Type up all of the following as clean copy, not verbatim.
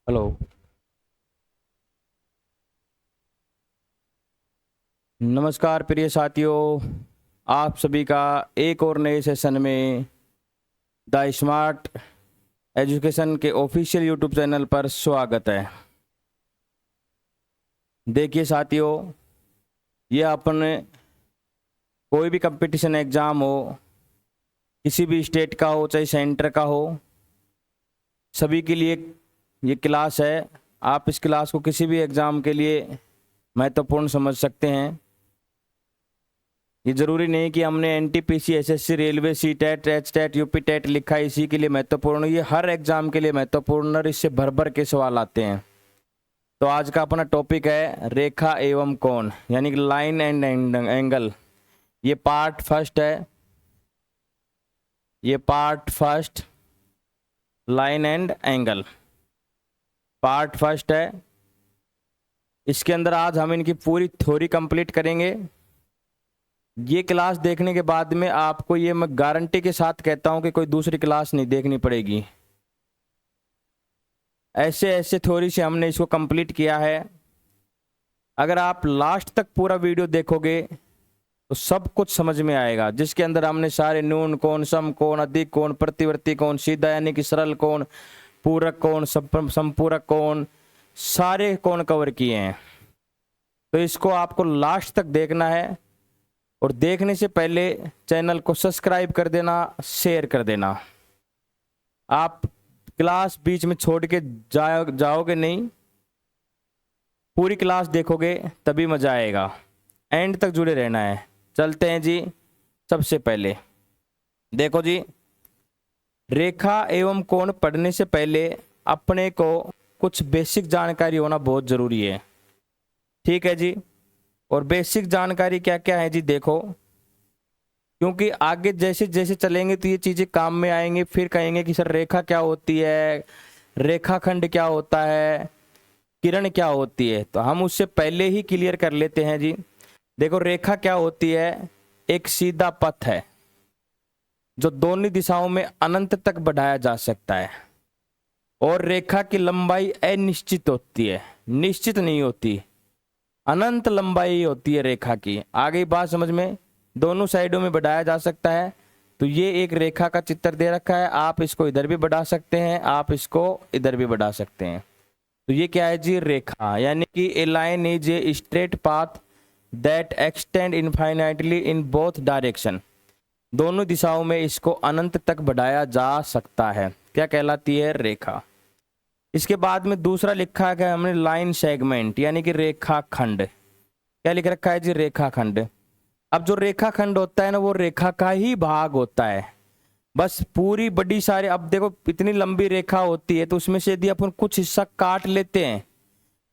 Hello. नमस्कार प्रिय साथियों, आप सभी का एक और नए सेशन में द स्मार्ट एजुकेशन के ऑफिशियल यूट्यूब चैनल पर स्वागत है। देखिए साथियों, ये अपने कोई भी कंपटीशन एग्ज़ाम हो, किसी भी स्टेट का हो चाहे सेंटर का हो, सभी के लिए ये क्लास है। आप इस क्लास को किसी भी एग्ज़ाम के लिए महत्वपूर्ण समझ सकते हैं। ये जरूरी नहीं कि हमने NTPC, SSC, railway, CTET, HTET, UP TET लिखा है इसी के लिए महत्वपूर्ण। ये हर एग्जाम के लिए महत्वपूर्ण और इससे भर भर के सवाल आते हैं। तो आज का अपना टॉपिक है रेखा एवं कोण, यानी कि लाइन एंड एंगल। ये पार्ट फर्स्ट है। ये part first, line and angle, part first है। इसके अंदर आज हम इनकी पूरी थ्योरी कंप्लीट करेंगे। ये क्लास देखने के बाद में आपको ये मैं गारंटी के साथ कहता हूं कि कोई दूसरी क्लास नहीं देखनी पड़ेगी। ऐसे ऐसे थ्योरी से हमने इसको कंप्लीट किया है। अगर आप लास्ट तक पूरा वीडियो देखोगे तो सब कुछ समझ में आएगा, जिसके अंदर हमने सारे न्यून कोण, सम कोण, अधिक कोण, प्रतिवर्ती कोण, सीधा यानी कि सरल कोण, पूरक कोण, संपूरक कोण, सारे कोण कवर किए हैं। तो इसको आपको लास्ट तक देखना है और देखने से पहले चैनल को सब्सक्राइब कर देना, शेयर कर देना। आप क्लास बीच में छोड़ के जाओगे नहीं, पूरी क्लास देखोगे तभी मजा आएगा। एंड तक जुड़े रहना है। चलते हैं जी। सबसे पहले देखो जी, रेखा एवं कोण पढ़ने से पहले अपने को कुछ बेसिक जानकारी होना बहुत जरूरी है। ठीक है जी। और बेसिक जानकारी क्या क्या है जी, देखो, क्योंकि आगे जैसे जैसे चलेंगे तो ये चीजें काम में आएंगी। फिर कहेंगे कि सर रेखा क्या होती है, रेखाखंड क्या होता है, किरण क्या होती है। तो हम उससे पहले ही क्लियर कर लेते हैं जी। देखो, रेखा क्या होती है? एक सीधा पथ है जो दोनों दिशाओं में अनंत तक बढ़ाया जा सकता है। और रेखा की लंबाई अनिश्चित होती है, निश्चित नहीं होती। अनंत लंबाई होती है रेखा की। आगे बात समझ में? दोनों साइडों में बढ़ाया जा सकता है। तो ये एक रेखा का चित्र दे रखा है। आप इसको इधर भी बढ़ा सकते हैं, आप इसको इधर भी बढ़ा सकते हैं। तो ये क्या है जी? रेखा, यानी कि a line is a straight path that extend infinitely in both direction. दोनों दिशाओं में इसको अनंत तक बढ़ाया जा सकता है। क्या कहलाती है? रेखा। इसके बाद में दूसरा लिखा है हमने लाइन सेगमेंट, यानी कि रेखाखंड। क्या लिख रखा है जी? रेखाखंड। अब जो रेखाखंड होता है ना, वो रेखा का ही भाग होता है। बस पूरी बड़ी सारी, अब देखो इतनी लंबी रेखा होती है तो उसमें से यदि अपन कुछ हिस्सा काट लेते हैं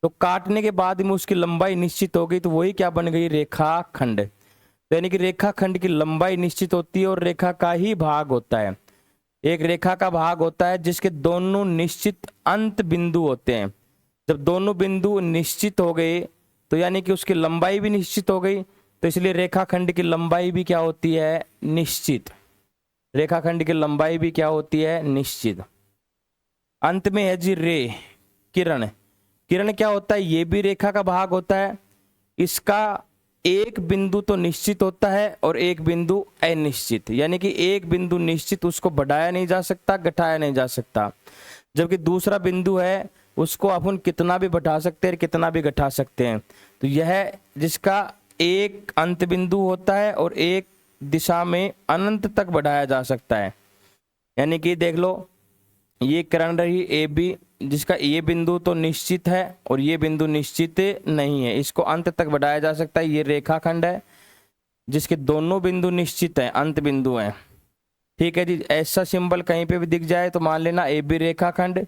तो काटने के बाद में उसकी लंबाई निश्चित हो गई, तो वही क्या बन गई? रेखाखंड। तो यानी कि रेखाखंड की लंबाई निश्चित होती है और रेखा का ही भाग होता है। एक रेखा का भाग होता है जिसके दोनों निश्चित अंत बिंदु होते हैं। जब दोनों बिंदु निश्चित हो गए तो यानी कि उसकी लंबाई भी निश्चित हो गई। तो इसलिए रेखाखंड की लंबाई भी क्या होती है? निश्चित। रेखाखंड की लंबाई भी क्या होती है? निश्चित। अंत में है जी रे, किरण। किरण क्या होता है? ये भी रेखा का भाग होता है। इसका एक बिंदु तो निश्चित होता है और एक बिंदु अनिश्चित, यानी कि एक बिंदु निश्चित, उसको बढ़ाया नहीं जा सकता, घटाया नहीं जा सकता। जबकि दूसरा बिंदु है उसको अपन कितना भी बढ़ा सकते हैं, कितना भी घटा सकते हैं। तो यह जिसका एक अंत बिंदु होता है और एक दिशा में अनंत तक बढ़ाया जा सकता है। यानी कि देख लो, ये किरण रही ए बी, जिसका ये बिंदु तो निश्चित है और ये बिंदु निश्चित नहीं है, इसको अंत तक बढ़ाया जा सकता है। ये रेखाखंड है जिसके दोनों बिंदु निश्चित है, अंत बिंदु है। ठीक है जी। ऐसा सिंबल कहीं पे भी दिख जाए तो मान लेना ए बी रेखाखंड,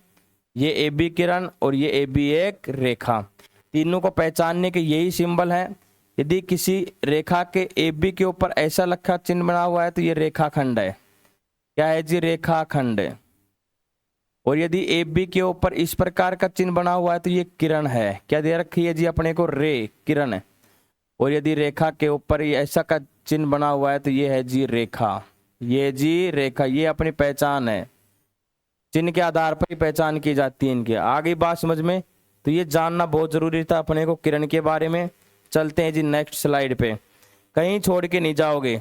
ये ए बी किरण और ये ए बी एक रेखा। तीनों को पहचानने के यही सिंबल है। यदि किसी रेखा के ए बी के ऊपर ऐसा लखा चिन्ह बना हुआ है तो ये रेखाखंड है। क्या है जी? रेखाखंड है। और यदि ए बी के ऊपर इस प्रकार का चिन्ह बना हुआ है तो ये किरण है। क्या दे रखी है जी अपने को? रे, किरण है। और यदि रेखा के ऊपर ऐसा का चिन्ह बना हुआ है तो ये है जी रेखा। ये जी रेखा, ये अपनी पहचान है। चिन्ह के आधार पर ही पहचान की जाती है इनके। आगे बात समझ में, तो ये जानना बहुत जरूरी था अपने को किरण के बारे में। चलते हैं जी नेक्स्ट स्लाइड पे, कहीं छोड़ के नहीं जाओगे,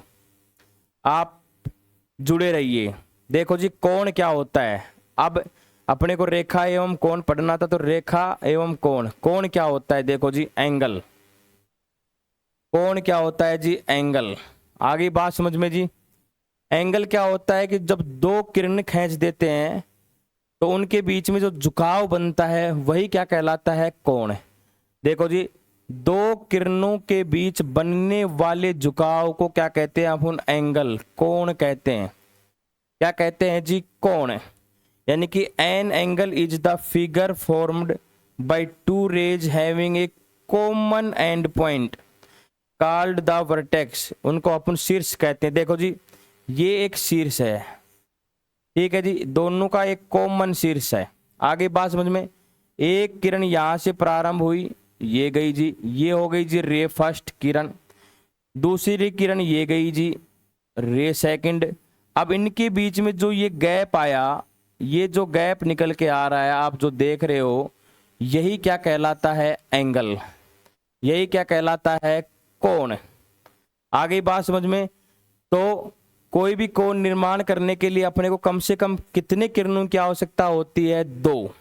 आप जुड़े रहिए। देखो जी कोण क्या होता है। अब अपने को रेखा एवं कोण पढ़ना था, तो रेखा एवं कोण, कोण क्या होता है देखो जी एंगल। कोण क्या होता है जी एंगल। आगे बात समझ में जी, एंगल क्या होता है कि जब दो किरण खींच देते हैं तो उनके बीच में जो झुकाव बनता है वही क्या कहलाता है, कोण। देखो जी दो किरणों के बीच बनने वाले झुकाव को क्या कहते हैं अपन, एंगल, कोण कहते हैं। क्या कहते हैं जी, कोण। यानी कि an angle is the figure formed by two rays having a common end point called the vertex, उनको अपन शीर्ष कहते हैं। देखो जी ये एक शीर्ष है, ठीक है जी, दोनों का एक कॉमन शीर्ष है। आगे बात समझ में, एक किरण यहां से प्रारंभ हुई, ये गई जी, ये हो गई जी रे फर्स्ट किरण। दूसरी किरण ये गई जी रे सेकंड। अब इनके बीच में जो ये गैप आया, ये जो गैप निकल के आ रहा है आप जो देख रहे हो, यही क्या कहलाता है, एंगल, यही क्या कहलाता है, कोण। आगे बात समझ में, तो कोई भी कोण निर्माण करने के लिए अपने को कम से कम कितने किरणों की आवश्यकता होती है, दो।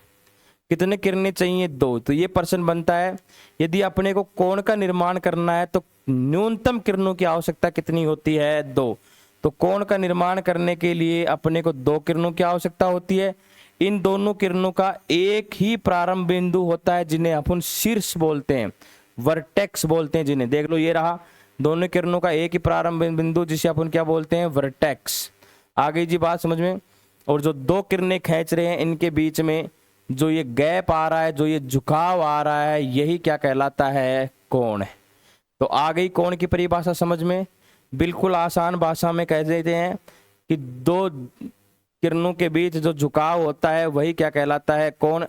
कितने किरणें चाहिए, दो। तो ये प्रश्न बनता है, यदि अपने को कोण का निर्माण करना है तो न्यूनतम किरणों की आवश्यकता कितनी होती है, दो। तो कोण का निर्माण करने के लिए अपने को दो किरणों की आवश्यकता होती है। इन दोनों किरणों का एक ही प्रारंभ बिंदु होता है जिन्हें अपन शीर्ष बोलते हैं, वर्टेक्स बोलते हैं जिन्हें। देख लो ये रहा, दोनों किरणों का एक ही प्रारंभ बिंदु जिसे अपन क्या बोलते हैं, वर्टेक्स। आगे जी बात समझ में, और जो दो किरणें खींच रहे हैं इनके बीच में जो ये गैप आ रहा है, जो ये झुकाव आ रहा है, यही क्या कहलाता है, कोण। तो आ गई कोण की परिभाषा समझ में। बिल्कुल आसान भाषा में कह देते हैं कि दो किरणों के बीच जो झुकाव होता है वही क्या कहलाता है, कोण।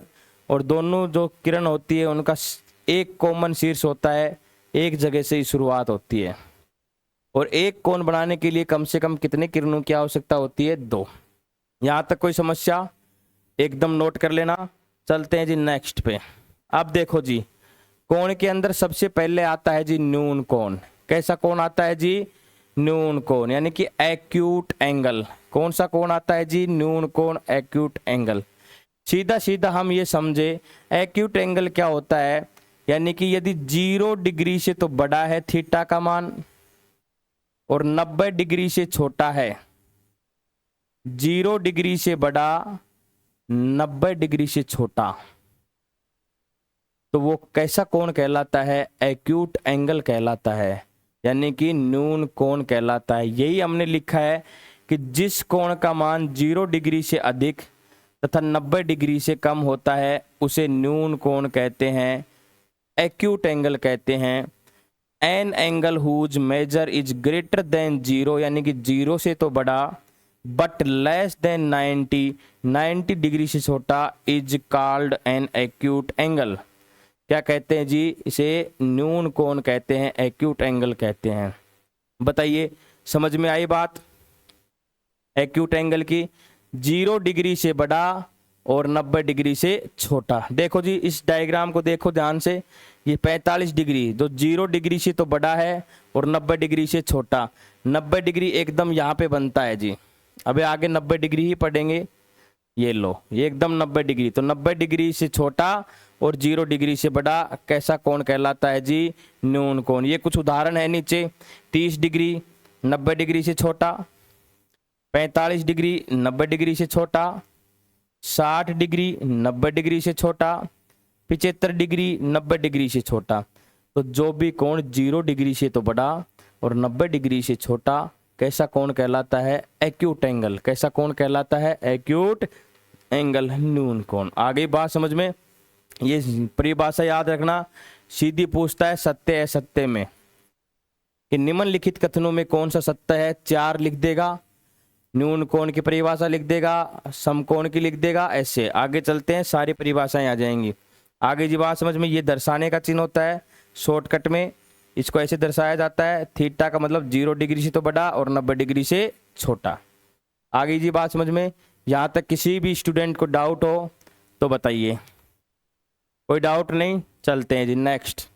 और दोनों जो किरण होती है उनका एक कॉमन शीर्ष होता है, एक जगह से ही शुरुआत होती है। और एक कोण बनाने के लिए कम से कम कितने किरणों की आवश्यकता होती है, दो। यहां तक कोई समस्या, एकदम नोट कर लेना। चलते हैं जी नेक्स्ट पे। अब देखो जी कोण के अंदर सबसे पहले आता है जी न्यून कोण। कैसा कोण आता है जी, न्यून कोण, यानी कि एक्यूट एंगल। कौन सा कोण आता है जी, न्यून कोण, एक्यूट एंगल। सीधा सीधा हम ये समझे एक्यूट एंगल क्या होता है, यानी कि यदि 0 डिग्री से तो बड़ा है थीटा का मान और 90 डिग्री से छोटा है, 0 डिग्री से बड़ा 90 डिग्री से छोटा, तो वो कैसा कोण कहलाता है, एक्यूट एंगल कहलाता है, यानी कि न्यून कोण कहलाता है। यही हमने लिखा है कि जिस कोण का मान 0 डिग्री से अधिक तथा 90 डिग्री से कम होता है उसे न्यून कोण कहते हैं, एक्यूट एंगल कहते हैं। An angle whose measure is greater than 0, यानी कि 0 से तो बड़ा बट लेस देन 90 डिग्री से छोटा, is called an acute angle. क्या कहते हैं जी, इसे न्यून कोण कहते हैं, एक्यूट एंगल कहते हैं। बताइए समझ में आई बात एक्यूट एंगल की। 0 डिग्री से बड़ा और 90 डिग्री से छोटा। देखो जी इस डायग्राम को देखो ध्यान से, ये 45 डिग्री जो 0 डिग्री से तो बड़ा है और 90 डिग्री से छोटा। 90 डिग्री एकदम यहाँ पे बनता है जी, अबे आगे 90 डिग्री ही पढ़ेंगे। ये लो ये एकदम 90 डिग्री, तो 90 डिग्री से छोटा और 0 डिग्री से बड़ा कैसा कोण कहलाता है जी, न्यून कोण। ये कुछ उदाहरण है नीचे, 30 डिग्री 90 डिग्री से छोटा, 45 डिग्री 90 डिग्री से छोटा, 60 डिग्री 90 डिग्री से छोटा, 75 डिग्री 90 डिग्री से छोटा। तो जो भी कोण 0 डिग्री से तो बड़ा और 90 डिग्री से छोटा कैसा कोण कहलाता है, एक्यूट एंगल। कैसा कोण कहलाता है, एक्यूट एंगल, न्यून कोण। आगे बात समझ में, ये परिभाषा याद रखना, सीधी पूछता है सत्य है सत्य में कि निम्नलिखित कथनों में कौन सा सत्य है, 4 लिख देगा, न्यून कोण की परिभाषा लिख देगा, समकोण की लिख देगा, ऐसे आगे चलते हैं सारी परिभाषाएं आ जाएंगी। आगे जी बात समझ में, ये दर्शाने का चिन्ह होता है, शॉर्टकट में इसको ऐसे दर्शाया जाता है, थीटा का मतलब 0 डिग्री से तो बड़ा और 90 डिग्री से छोटा। आगे जी बात समझ में, यहाँ तक किसी भी स्टूडेंट को डाउट हो तो बताइए। कोई डाउट नहीं, चलते हैं जी नेक्स्ट।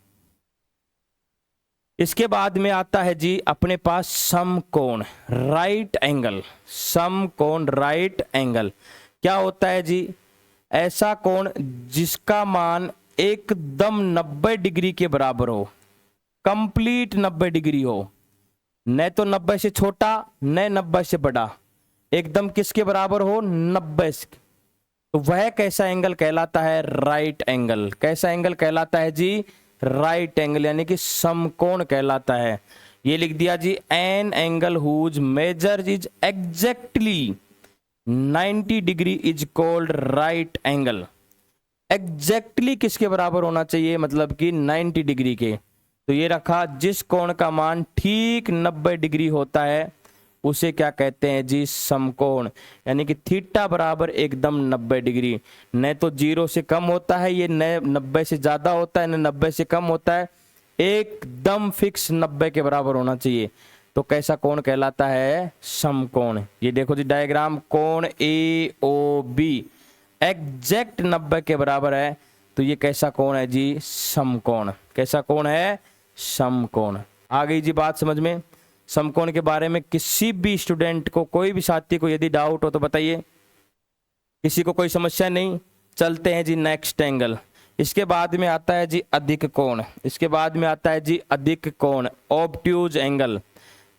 इसके बाद में आता है जी अपने पास समकोण, राइट एंगल। समकोण राइट एंगल क्या होता है जी? ऐसा कोण जिसका मान एकदम 90 डिग्री के बराबर हो, कंप्लीट 90 डिग्री हो, न तो 90 से छोटा न 90 से बड़ा, एकदम किसके बराबर हो? 90 से। तो वह कैसा एंगल कहलाता है? Right angle. कैसा एंगल कहलाता है जी? राइट एंगल, यानी कि समकोण कहलाता है। ये लिख दिया जी, an angle whose measure is exactly 90 degree is called right angle. Exactly किसके बराबर होना चाहिए? मतलब कि 90 डिग्री के। तो ये रखा, जिस कोण का मान ठीक 90 डिग्री होता है उसे क्या कहते हैं जी? समकोण। यानी कि थीटा बराबर एकदम 90 डिग्री, न तो 0 से कम होता है ये, न 90 से ज्यादा होता है, न 90 से कम होता है, एकदम फिक्स 90 के बराबर होना चाहिए। तो कैसा कोण कहलाता है? समकोण। ये देखो जी डायग्राम, कोण ए ओ बी एग्जैक्ट 90 के बराबर है, तो ये कैसा कोण है जी? समकोण। कैसा कोण है? समकोण। आ गई जी बात समझ में? समकोण के बारे में किसी भी स्टूडेंट को, कोई भी साथी को यदि डाउट हो तो बताइए। किसी को कोई समस्या नहीं, चलते हैं जी नेक्स्ट एंगल। इसके बाद में आता है जी अधिक कोण। इसके बाद में आता है जी अधिक कोण, ऑब्ट्यूज एंगल।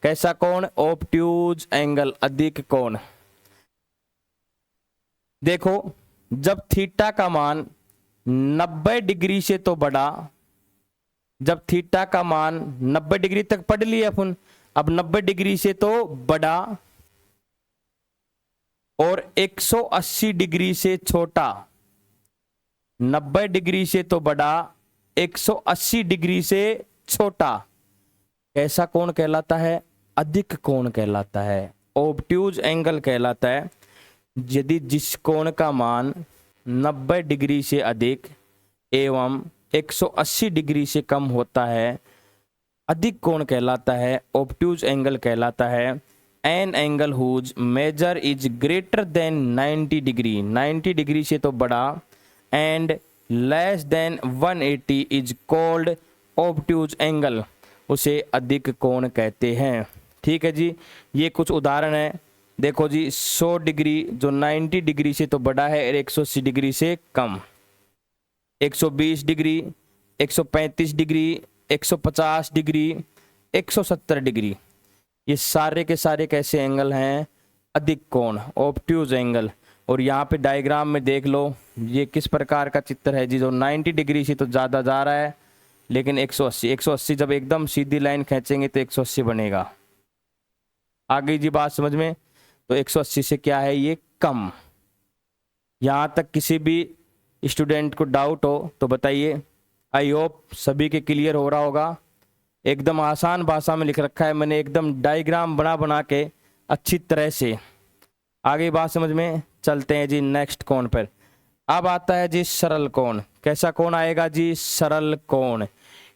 कैसा कोण? ऑब्ट्यूज एंगल, अधिक कोण। देखो, जब थीटा का मान 90 डिग्री से तो बड़ा, जब थीटा का मान 90 डिग्री तक पढ़ लिए अपन, अब 90 डिग्री से तो बड़ा और 180 डिग्री से छोटा, 90 डिग्री से तो बड़ा 180 डिग्री से छोटा, कैसा कोण कहलाता है? अधिक कोण कहलाता है, ऑब्ट्यूज एंगल कहलाता है। यदि जिस कोण का मान 90 डिग्री से अधिक एवं 180 डिग्री से कम होता है, अधिक कोण कहलाता है, ऑब्ट्यूज एंगल कहलाता है। An angle whose measure is greater than 90 degree, 90 degree से तो बड़ा, and less than 180 is called obtuse angle, उसे अधिक कोण कहते हैं। ठीक है जी, ये कुछ उदाहरण है। देखो जी, 100 डिग्री जो 90 डिग्री से तो बड़ा है और 180 डिग्री से कम, 120 डिग्री, 135 डिग्री, 150 डिग्री, 170 डिग्री, ये सारे के सारे कैसे एंगल हैं? अधिक कोण, ऑब्ट्यूज एंगल। और यहाँ पे डायग्राम में देख लो, ये किस प्रकार का चित्र है जी, जो 90 डिग्री से तो ज़्यादा जा रहा है, लेकिन 180 जब एकदम सीधी लाइन खींचेंगे तो 180 बनेगा। आ गई जी बात समझ में? तो 180 से क्या है? ये कम। यहाँ तक किसी भी स्टूडेंट को डाउट हो तो बताइए। आई होप सभी के क्लियर हो रहा होगा। एकदम आसान भाषा में लिख रखा है मैंने, एकदम डायग्राम बना बना के अच्छी तरह से। आगे बात समझ में? चलते हैं जी नेक्स्ट कोण पर। अब आता है जी सरल कोण। कैसा कोण आएगा जी? सरल कोण।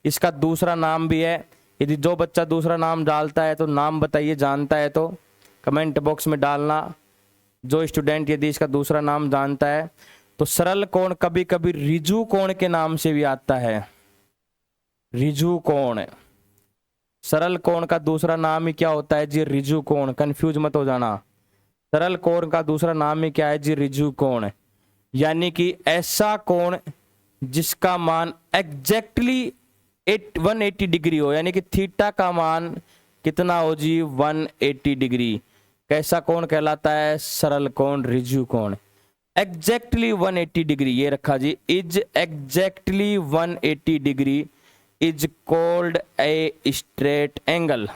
इसका दूसरा नाम भी है, यदि जो बच्चा दूसरा नाम डालता है तो नाम बताइए, जानता है तो कमेंट बॉक्स में डालना। जो स्टूडेंट यदि इसका दूसरा नाम जानता है तो सरल कोण कभी कभी रिजु कोण के नाम से भी आता है। रिजु कोण, सरल कोण का दूसरा नाम ही क्या होता है जी? रिजु कोण। कंफ्यूज मत हो जाना, सरल कोण का दूसरा नाम ही क्या है जी? रिजु कोण। यानी कि ऐसा कोण जिसका मान एग्जैक्टली 180 डिग्री हो, यानी कि थीटा का मान कितना हो जी? 180 डिग्री। कैसा कोण कहलाता है? सरल कोण, रिजु कोण। एग्जैक्टली 180 डिग्री, ये रखा जी, is exactly 180 degree is called a straight angle.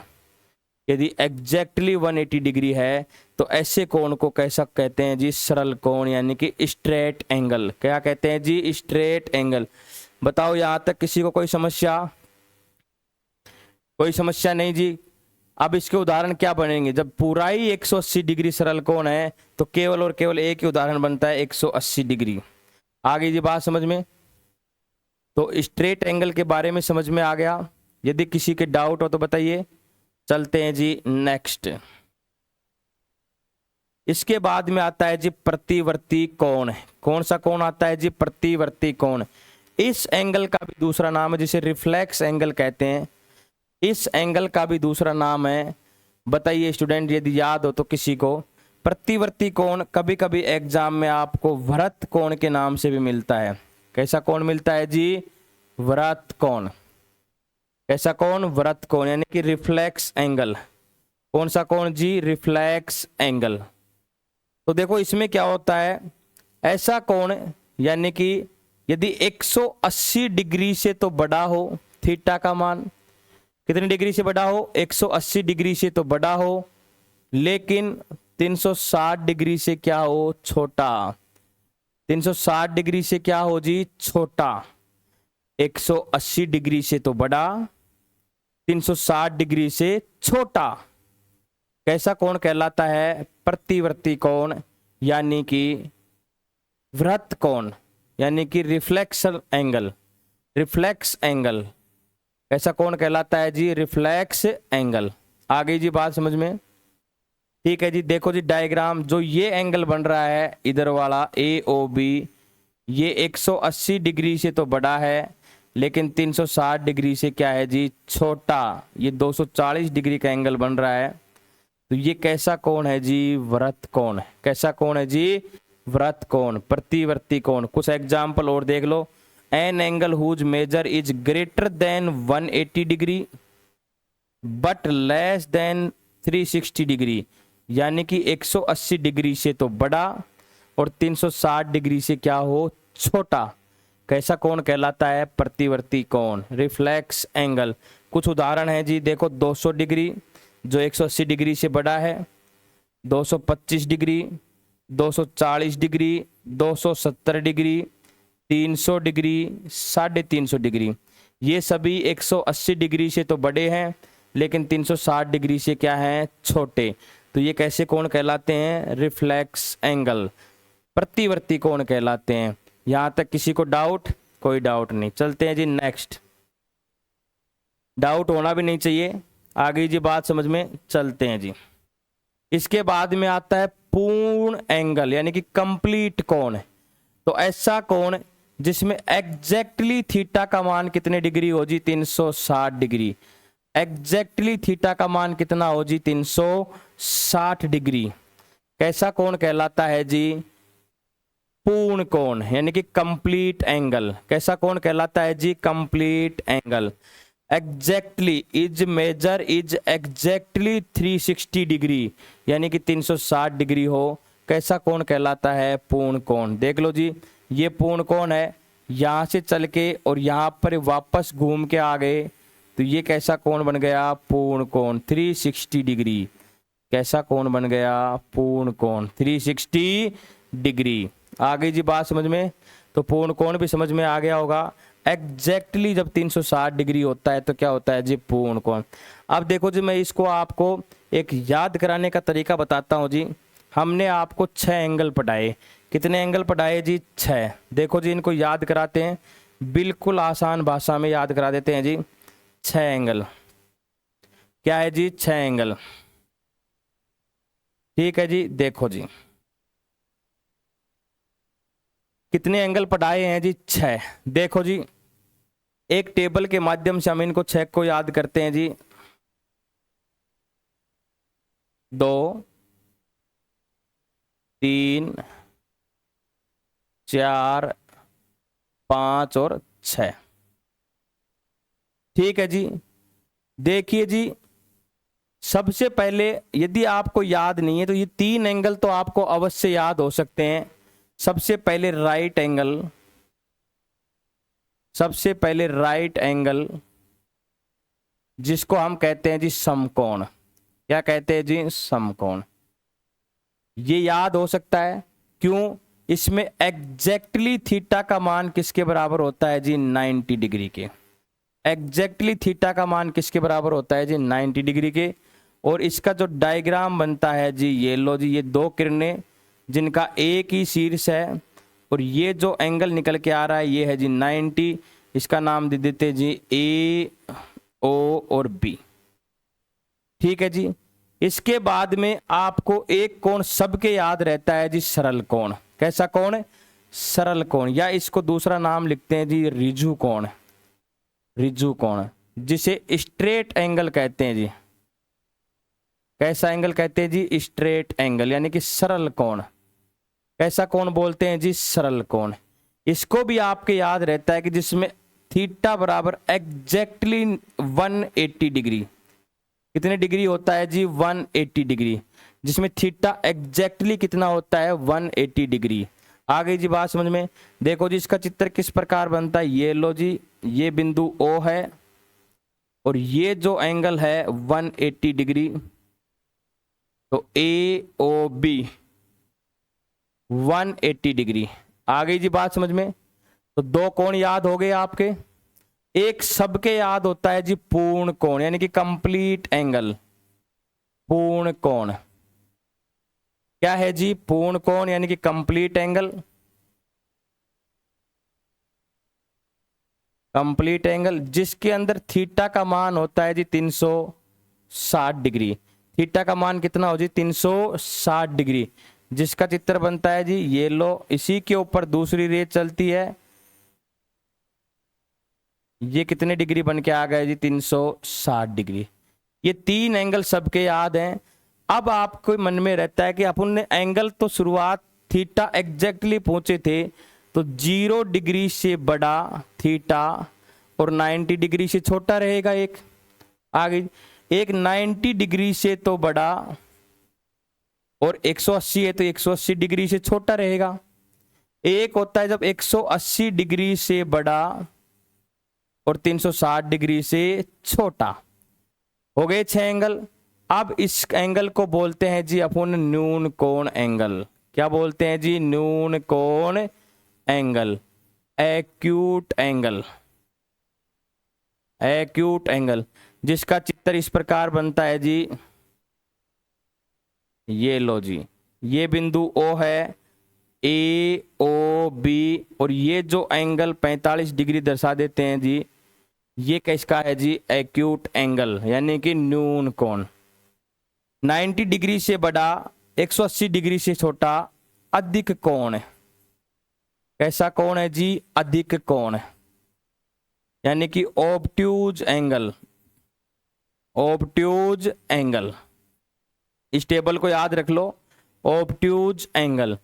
यदि एग्जैक्टली 180 डिग्री है तो ऐसे कोण को कैसा कहते हैं जी? सरल कोण, यानी कि स्ट्रेट एंगल। क्या कहते हैं जी? Straight angle. बताओ यहाँ तक किसी को कोई समस्या? कोई समस्या नहीं जी। अब इसके उदाहरण क्या बनेंगे? जब पूरा ही 180 डिग्री सरल कोण है तो केवल और केवल एक ही उदाहरण बनता है, 180 डिग्री। आ गई जी बात समझ में? तो स्ट्रेट एंगल के बारे में समझ में आ गया। यदि किसी के डाउट हो तो बताइए। चलते हैं जी नेक्स्ट। इसके बाद में आता है जी प्रतिवर्ती कोण। कौन सा कोण आता है जी? प्रतिवर्ती कोण। इस एंगल का भी दूसरा नाम है जिसे रिफ्लेक्स एंगल कहते हैं। इस एंगल का भी दूसरा नाम है, बताइए स्टूडेंट यदि याद हो तो किसी को। प्रतिवर्ती कोण कभी कभी एग्जाम में आपको वृत्त कोण के नाम से भी मिलता है। कैसा कोण मिलता है जी? वृत्त कोण। कैसा कोण? वृत्त कोण, यानी कि रिफ्लेक्स एंगल। कौन सा कोण जी? Reflex angle. तो देखो इसमें क्या होता है, ऐसा कोण यानी कि यदि 180 डिग्री से तो बड़ा हो, थीटा का मान कितनी डिग्री से बड़ा हो? 180 डिग्री से तो बड़ा हो, लेकिन 360 डिग्री से क्या हो? छोटा। 360 डिग्री से क्या हो जी? छोटा। 180 डिग्री से तो बड़ा, 360 डिग्री से छोटा। कैसा कोण कहलाता है? प्रतिवर्ती कोण, यानी कि वृत्त कोण, यानी कि रिफ्लेक्स एंगल। रिफ्लेक्स एंगल कैसा कोण कहलाता है जी? Reflex angle. आ गई जी बात समझ में? ठीक है जी। देखो जी डायग्राम, जो ये एंगल बन रहा है इधर वाला AOB, ये 180 डिग्री से तो बड़ा है, लेकिन 360 डिग्री से क्या है जी? छोटा। ये 240 डिग्री का एंगल बन रहा है। तो ये कैसा कोण है जी? वृत्त कोण। कैसा कोण है जी? वृत्त कोण, प्रतिवर्ती कोण। कुछ एग्जाम्पल और देख लो। An angle whose measure is greater than 180 degree but less than 360 degree, यानी कि 180 डिग्री से तो बड़ा और 360 डिग्री से क्या हो? छोटा। कैसा कोण कहलाता है? प्रतिवर्ती कोण, रिफ्लेक्स एंगल। कुछ उदाहरण है जी, देखो 200 डिग्री जो 180 डिग्री से बड़ा है, 225 degree, 240 degree, 270 degree, 300 degree, 350 degree. ये सभी 180 डिग्री से तो बड़े हैं, लेकिन 360 डिग्री से क्या हैं? छोटे। तो ये कैसे कोण कहलाते हैं? रिफ्लेक्स एंगल, प्रतिवर्ती कोण कहलाते हैं। यहां तक किसी को डाउट? कोई डाउट नहीं। चलते हैं जी नेक्स्ट। डाउट होना भी नहीं चाहिए। आ गई जी बात समझ में? चलते हैं जी। इसके बाद में आता है पूर्ण एंगल, यानी कि कंप्लीट कोण। तो ऐसा कोण जिसमें एग्जैक्टली थीटा का मान कितने डिग्री हो जी? 360 डिग्री। एग्जैक्टली थीटा का मान कितना हो जी? 360 डिग्री। कैसा कोण कहलाता है जी? पूर्ण कोण, यानी कि कंप्लीट एंगल। कैसा कोण कहलाता है जी? Complete angle. Exactly is measure is exactly 360 degree, यानी कि 360 डिग्री हो। कैसा कोण कहलाता है? पूर्ण कोण। देख लो जी, ये पूर्ण कोण है, यहां से चल के और यहां पर वापस घूम के आ गए, तो ये कैसा कोण बन गया? पूर्ण कोण, 360 डिग्री। कैसा कोण बन गया? पूर्ण कोण, 360 डिग्री। आ गई जी बात समझ में? तो पूर्ण कोण भी समझ में आ गया होगा। एग्जैक्टली जब 360 डिग्री होता है तो क्या होता है जी? पूर्ण कोण। अब देखो जी, मैं इसको आपको एक याद कराने का तरीका बताता हूं जी। हमने आपको 6 एंगल पढ़ाए। कितने एंगल पढ़ाए जी? 6। देखो जी, इनको याद कराते हैं, बिल्कुल आसान भाषा में याद करा देते हैं जी। 6 एंगल क्या है जी? 6 एंगल। ठीक है जी। देखो जी, कितने एंगल पढ़ाए हैं जी? 6। देखो जी, एक टेबल के माध्यम से हम इनको 6 को याद करते हैं जी। 2, 3, 4, 5 और 6। ठीक है जी। देखिए जी, सबसे पहले यदि आपको याद नहीं है तो ये 3 एंगल तो आपको अवश्य याद हो सकते हैं। सबसे पहले राइट एंगल, सबसे पहले राइट एंगल जिसको हम कहते हैं जी समकोण। क्या कहते हैं जी? समकोण। ये याद हो सकता है, क्यों? इसमें एग्जैक्टली थीटा का मान किसके बराबर होता है जी? 90 डिग्री के। एग्जैक्टली थीटा का मान किसके बराबर होता है जी? 90 डिग्री के। और इसका जो डायग्राम बनता है जी, ये लो जी, ये 2 किरणें जिनका एक ही शीर्ष है, और ये जो एंगल निकल के आ रहा है ये है जी 90। इसका नाम दे देते जी A, O और B। ठीक है जी। इसके बाद में आपको एक कोण सबके याद रहता है जी, सरल कोण। कैसा कोण? सरल कोण, या इसको दूसरा नाम लिखते हैं जी रिजु कोण। रिजु कोण, जिसे स्ट्रेट एंगल कहते हैं जी। कैसा एंगल कहते हैं जी? स्ट्रेट एंगल, यानी कि सरल कोण। कैसा कोण बोलते हैं जी? सरल कोण। इसको भी आपके याद रहता है कि जिसमें थीटा बराबर एग्जैक्टली 180 डिग्री। कितने डिग्री होता है जी? 180 डिग्री। जिसमें थीटा एग्जैक्टली कितना होता है? 180 डिग्री। आ गई जी बात समझ में? देखो जी इसका चित्र किस प्रकार बनता है, ये लो जी, ये बिंदु O है और ये जो एंगल है 180 डिग्री, तो AOB 180 डिग्री। आ गई जी बात समझ में? तो दो कोण याद हो गए आपके। एक सबके याद होता है जी पूर्ण कोण, यानी कि कंप्लीट एंगल। पूर्ण कोण क्या है जी? पूर्ण कोण यानी कि कंप्लीट एंगल। कंप्लीट एंगल जिसके अंदर थीटा का मान होता है जी 360 डिग्री। थीटा का मान कितना हो जी? 360 डिग्री। जिसका चित्र बनता है जी ये लो, इसी के ऊपर दूसरी रे चलती है। ये कितने डिग्री बन के आ गए जी? 360 डिग्री। ये तीन एंगल सबके याद हैं। अब आपको मन में रहता है कि अपन ने एंगल तो शुरुआत थीटा एग्जैक्टली पहुंचे थे, तो 0 डिग्री से बड़ा थीटा और 90 डिग्री से छोटा रहेगा एक। आगे एक 90 डिग्री से तो बड़ा और 180 है तो 180 डिग्री से छोटा रहेगा। एक होता है जब 180 डिग्री से बड़ा और 360 डिग्री से छोटा। हो गए 6 एंगल। अब इस एंगल को बोलते हैं जी अपन न्यून कोण एंगल। क्या बोलते हैं जी? न्यून कोण angle, acute angle. Acute angle जिसका चित्र इस प्रकार बनता है जी, ये लो जी, ये बिंदु O है, AOB, और ये जो एंगल 45 डिग्री दर्शा देते हैं जी, ये किसका है जी? एक्यूट एंगल, यानी कि न्यून कोण। 90 डिग्री से बड़ा, 180 डिग्री से छोटा, अधिक कोण। कैसा कोण है जी? अधिक कोण, यानी कि ऑब्ट्यूज एंगल। ऑब्ट्यूज एंगल, इस टेबल को याद रख लो। ऑब्ट्यूज एंगल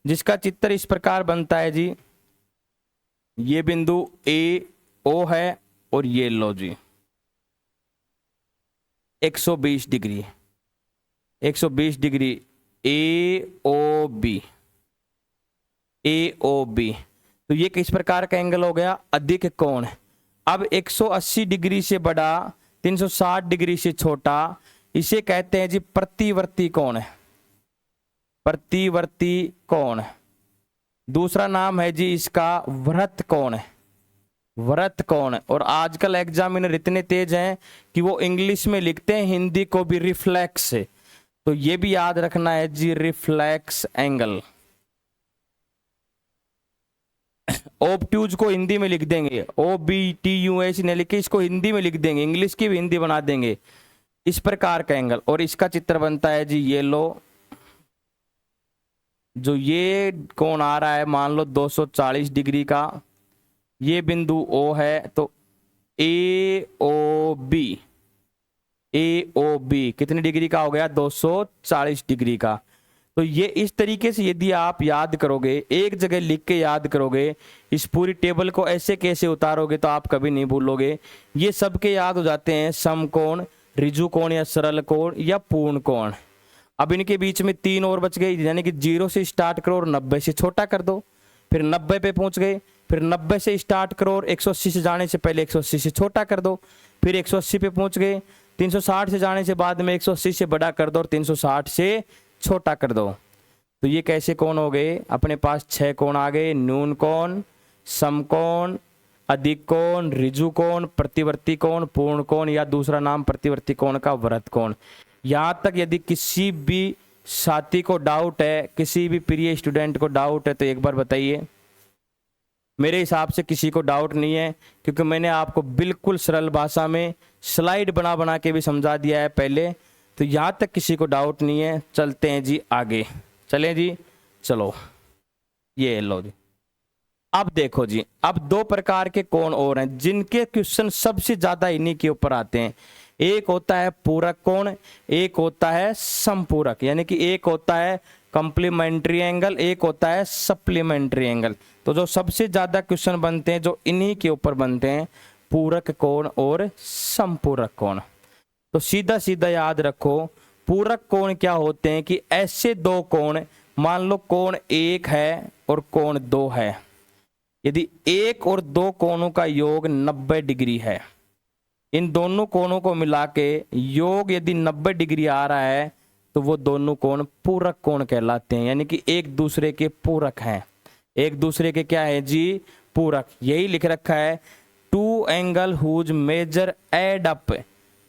जिसका चित्र इस प्रकार बनता है जी, ये बिंदु AO है और ये लो जी 120 डिग्री। 120 degree AOB। AOB, तो ये किस प्रकार का एंगल हो गया? अधिक कोण। अब 180 डिग्री से बड़ा, 360 डिग्री से छोटा, इसे कहते हैं जी प्रतिवर्ती कोण। प्रतिवर्ती कोण। दूसरा नाम है जी इसका वृत्त कोण। वृत्त कोण। और आजकल एग्जामिनर इतने तेज हैं कि वो इंग्लिश में लिखते हैं, हिंदी को भी रिफ्लेक्स से, तो ये भी याद रखना है जी रिफ्लेक्स एंगल। ऑब्ट्यूज को हिंदी में लिख देंगे, OBTUS ने लिखे, इसको हिंदी में लिख देंगे, इंग्लिश की भी हिंदी बना देंगे। इस प्रकार का एंगल, और इसका चित्र बनता है जी ये लो, जो ये कोण आ रहा है मान लो 240 डिग्री का, ये बिंदु O है, तो AOB। AOB कितने डिग्री का हो गया? 240 डिग्री का। तो ये इस तरीके से यदि आप याद करोगे, एक जगह लिख के याद करोगे, इस पूरी टेबल को ऐसे कैसे उतारोगे तो आप कभी नहीं भूलोगे। ये सबके याद हो जाते हैं, समकोण, रिजु कोण या सरल कोण या पूर्ण कोण। अब इनके बीच में 3 और बच गए, यानी कि 0 से स्टार्ट करो और 90 से छोटा कर दो, फिर 90 पे पहुंच गए, फिर 90 से स्टार्ट करो और 180 से जाने से पहले 180 से छोटा कर दो, फिर 180 पे पहुंच गए, 360 से जाने से बाद में 180 से बड़ा कर दो और 360 से छोटा कर दो। तो ये कैसे कोण हो गए? अपने पास 6 कोण आ गए, न्यून कोण, समकोण, अधिक कोण, रिजु कोण, प्रतिवर्ती कोण, पूर्ण कोण, या दूसरा नाम प्रतिवर्ती कोण का वृत्त कोण। यहाँ तक यदि किसी भी साथी को डाउट है, किसी भी प्रिय स्टूडेंट को डाउट है, तो एक बार बताइए। मेरे हिसाब से किसी को डाउट नहीं है, क्योंकि मैंने आपको बिल्कुल सरल भाषा में स्लाइड बना बना के भी समझा दिया है पहले। तो यहाँ तक किसी को डाउट नहीं है। चलते हैं जी आगे, चलें जी, चलो ये लो जी। अब देखो जी, अब दो प्रकार के कोण और हैं जिनके क्वेश्चन सबसे ज्यादा इन्हीं के ऊपर आते हैं। एक होता है पूरक कोण, एक होता है समपूरक, यानी कि एक होता है कॉम्प्लीमेंट्री एंगल, एक होता है सप्लीमेंट्री एंगल। तो जो सबसे ज्यादा क्वेश्चन बनते हैं जो इन्हीं के ऊपर बनते हैं, पूरक कोण और समपूरक कोण। तो सीधा सीधा याद रखो, पूरक कोण क्या होते हैं कि ऐसे दो कोण, मान लो कोण 1 है और कोण 2 है, यदि 1 और 2 कोणों का योग 90 डिग्री है, इन दोनों कोणों को मिला के योग यदि 90 डिग्री आ रहा है तो वो दोनों कोण पूरक कोण कहलाते हैं, यानी कि एक दूसरे के पूरक हैं। एक दूसरे के क्या है जी? पूरक। यही लिख रखा है, two angle whose measure add up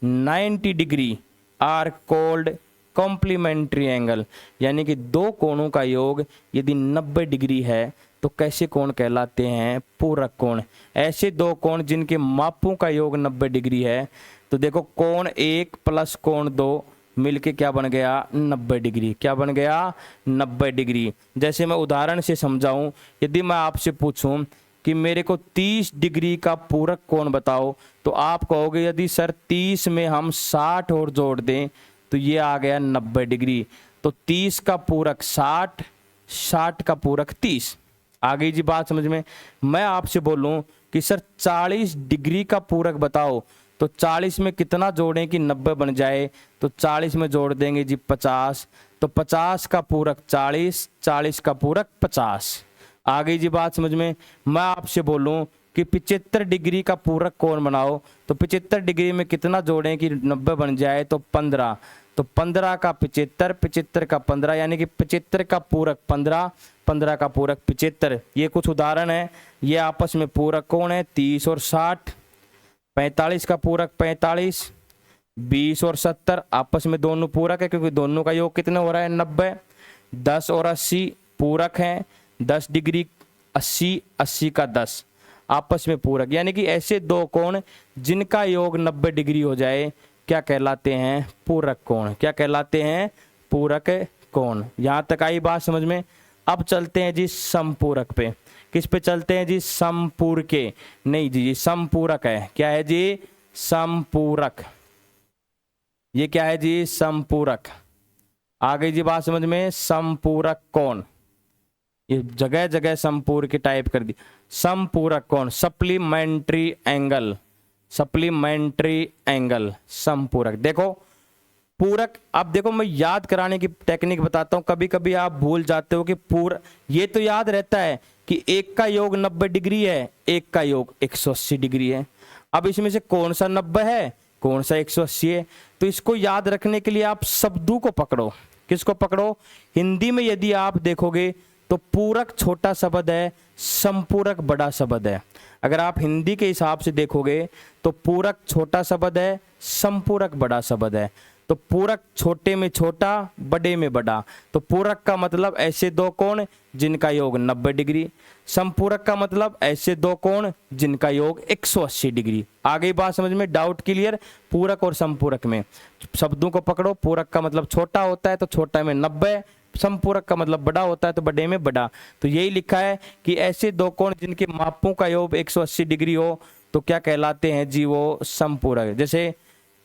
90 degree are called complementary angle, यानी कि दो कोणों का योग यदि 90 डिग्री है तो कैसे कोण कहलाते हैं? पूरक कोण। ऐसे दो कोण जिनके मापों का योग 90 डिग्री है, तो देखो कोण 1 प्लस कोण 2 मिलके क्या बन गया? 90 डिग्री। क्या बन गया? 90 डिग्री। जैसे मैं उदाहरण से समझाऊं, यदि मैं आपसे पूछूं कि मेरे को 30 डिग्री का पूरक कोण बताओ, तो आप कहोगे यदि सर 30 में हम 60 और जोड़ दें तो ये आ गया 90 डिग्री। तो 30 का पूरक 60, 60 का पूरक 30। आ गई जी बात समझ में? मैं आपसे बोलूं कि सर 40 डिग्री का पूरक बताओ, तो 40 में कितना जोड़ें कि 90 बन जाए? तो 40 में जोड़ देंगे जी 50, तो 50 का पूरक 40, 40 का पूरक 50। आ गई जी बात समझ में? मैं आपसे बोलूं कि 75 डिग्री का पूरक कोण बनाओ, तो 75 डिग्री में कितना जोड़ें कि 90 बन जाए? तो 15, तो 15 का 75, 75 का 15, यानी कि 75 का पूरक 15, 15 का पूरक 75। ये कुछ उदाहरण है, ये आपस में पूरक कोण है 30 और 60। 45 का पूरक 45, 20 और 70 आपस में दोनों पूरक है क्योंकि दोनों का योग कितना हो रहा है? 90। 10 और 80 पूरक हैं, 10 डिग्री 80, 80 का 10 आपस में पूरक, यानी कि ऐसे दो कोण जिनका योग 90 डिग्री हो जाए क्या कहलाते हैं? पूरक कोण। क्या कहलाते हैं? पूरक कोण। यहां तक आई बात समझ में? अब चलते हैं जी समपूरक पे। किस पे चलते हैं जी? समपूरके नहीं जी, समपूरक है। क्या है जी? समपूरक। ये क्या है जी? समपूरक। आ गई जी बात समझ में? समपूरक कोण। ये जगह जगह समपूरक की टाइप कर दी। समपूरक कोण, सप्लीमेंट्री एंगल, सप्लीमेंट्री एंगल, समपूरक। देखो पूरक, अब देखो मैं याद कराने की टेक्निक बताता हूं, कभी कभी आप भूल जाते हो कि पूरक, ये तो याद रहता है कि एक का योग 90 डिग्री है, एक का योग 180 डिग्री है। अब इसमें से कौन सा 90 है, कौन सा 180 है? तो इसको याद रखने के लिए आप शब्दों को पकड़ो। किसको पकड़ो? हिंदी में यदि आप देखोगे तो पूरक छोटा शब्द है, समपूरक बड़ा शब्द है। अगर आप हिंदी के हिसाब से देखोगे तो पूरक छोटा शब्द है, समपूरक बड़ा शब्द है। तो पूरक छोटे में छोटा, बड़े में बड़ा। तो पूरक का मतलब ऐसे दो कोण जिनका योग 90 डिग्री, समपूरक का मतलब ऐसे दो कोण जिनका योग 180 डिग्री। आ गई बात समझ में? Doubt clear? पूरक और समपूरक में शब्दों को पकड़ो। पूरक का मतलब छोटा होता है तो छोटा में 90, समपूरक का मतलब बड़ा होता है तो बड़े में बड़ा। तो यही लिखा है कि ऐसे दो कोण जिनके मापों का योग 180 डिग्री हो तो क्या कहलाते हैं जी? वो समपूरक। जैसे